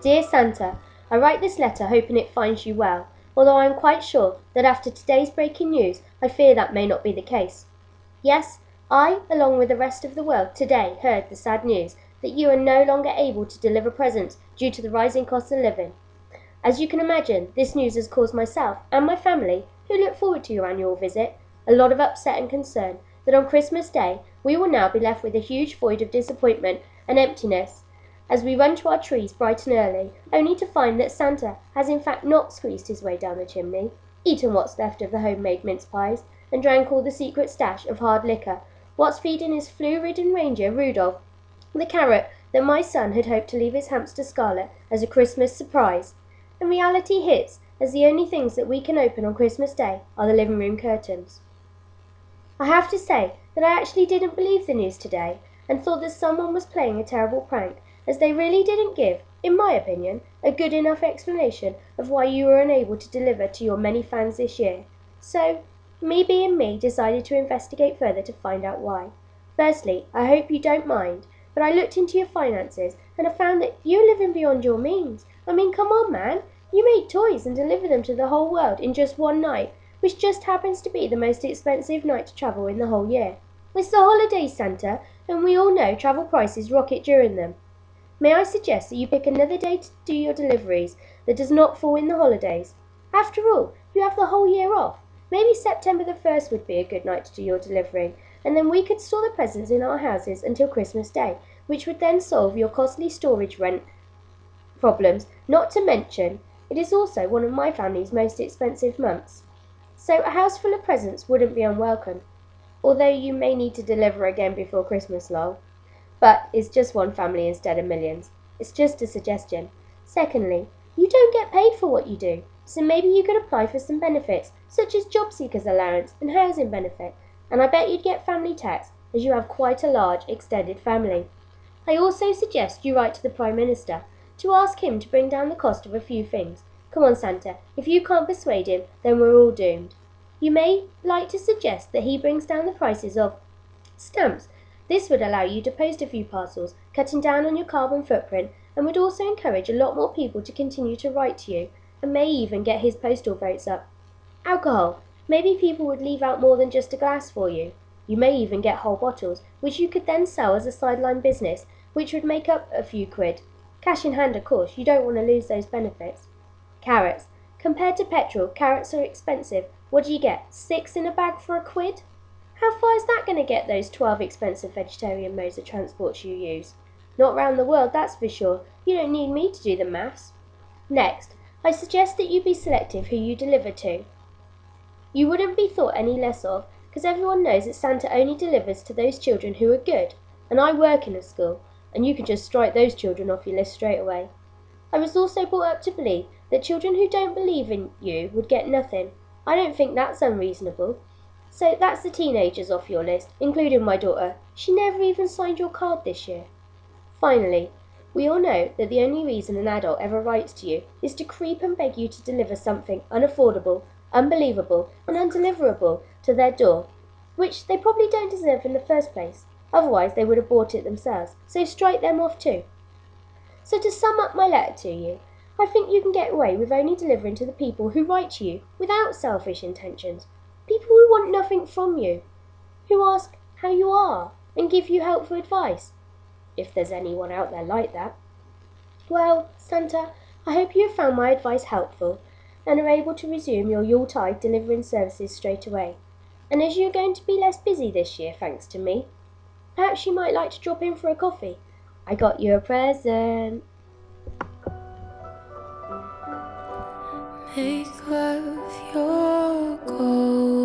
Dear Santa, I write this letter hoping it finds you well, although I am quite sure that after today's breaking news, I fear that may not be the case. Yes, I, along with the rest of the world, today heard the sad news that you are no longer able to deliver presents due to the rising cost of living. As you can imagine, this news has caused myself and my family, who look forward to your annual visit, a lot of upset and concern that on Christmas Day we will now be left with a huge void of disappointment and emptiness as we run to our trees bright and early, only to find that Santa has in fact not squeezed his way down the chimney, eaten what's left of the homemade mince pies, and drank all the secret stash of hard liquor, whilst feeding his flu-ridden reindeer Rudolph the carrot that my son had hoped to leave his hamster Scarlet as a Christmas surprise. And reality hits as the only things that we can open on Christmas Day are the living room curtains. I have to say that I actually didn't believe the news today and thought that someone was playing a terrible prank, as they really didn't give, in my opinion, a good enough explanation of why you were unable to deliver to your many fans this year. So, me being me, decided to investigate further to find out why. Firstly, I hope you don't mind, but I looked into your finances and I found that you're living beyond your means. I mean, come on, man. You make toys and deliver them to the whole world in just one night, which just happens to be the most expensive night to travel in the whole year. It's the holidays, Santa, and we all know travel prices rocket during them. May I suggest that you pick another day to do your deliveries that does not fall in the holidays? After all, you have the whole year off. Maybe September the 1st would be a good night to do your delivering, and then we could store the presents in our houses until Christmas Day, which would then solve your costly storage rent problems, not to mention it is also one of my family's most expensive months. So a house full of presents wouldn't be unwelcome, although you may need to deliver again before Christmas, lol. But it's just one family instead of millions. It's just a suggestion. Secondly, you don't get paid for what you do, so maybe you could apply for some benefits, such as job seekers allowance and housing benefit, and I bet you'd get family tax, as you have quite a large extended family. I also suggest you write to the Prime Minister to ask him to bring down the cost of a few things. Come on, Santa, if you can't persuade him, then we're all doomed. You may like to suggest that he brings down the prices of stamps. This would allow you to post a few parcels, cutting down on your carbon footprint, and would also encourage a lot more people to continue to write to you, and may even get his postal votes up. Alcohol. Maybe people would leave out more than just a glass for you. You may even get whole bottles, which you could then sell as a sideline business, which would make up a few quid. Cash in hand, of course, you don't want to lose those benefits. Carrots. Compared to petrol, carrots are expensive. What do you get? 6 in a bag for £1? How far is that going to get those 12 expensive vegetarian modes of transport you use? Not round the world, that's for sure. You don't need me to do the maths. Next, I suggest that you be selective who you deliver to. You wouldn't be thought any less of, because everyone knows that Santa only delivers to those children who are good, and I work in a school, and you can just strike those children off your list straight away. I was also brought up to believe that children who don't believe in you would get nothing. I don't think that's unreasonable. So that's the teenagers off your list, including my daughter. She never even signed your card this year. Finally, we all know that the only reason an adult ever writes to you is to creep and beg you to deliver something unaffordable, unbelievable, and undeliverable to their door, which they probably don't deserve in the first place. Otherwise they would have bought it themselves, so strike them off too. So to sum up my letter to you, I think you can get away with only delivering to the people who write to you without selfish intentions, people who want nothing from you, who ask how you are and give you helpful advice, if there's anyone out there like that. Well, Santa, I hope you have found my advice helpful and are able to resume your Yuletide delivering services straight away. And as you're going to be less busy this year thanks to me, perhaps you might like to drop in for a coffee. I got you a present. Make love your goal.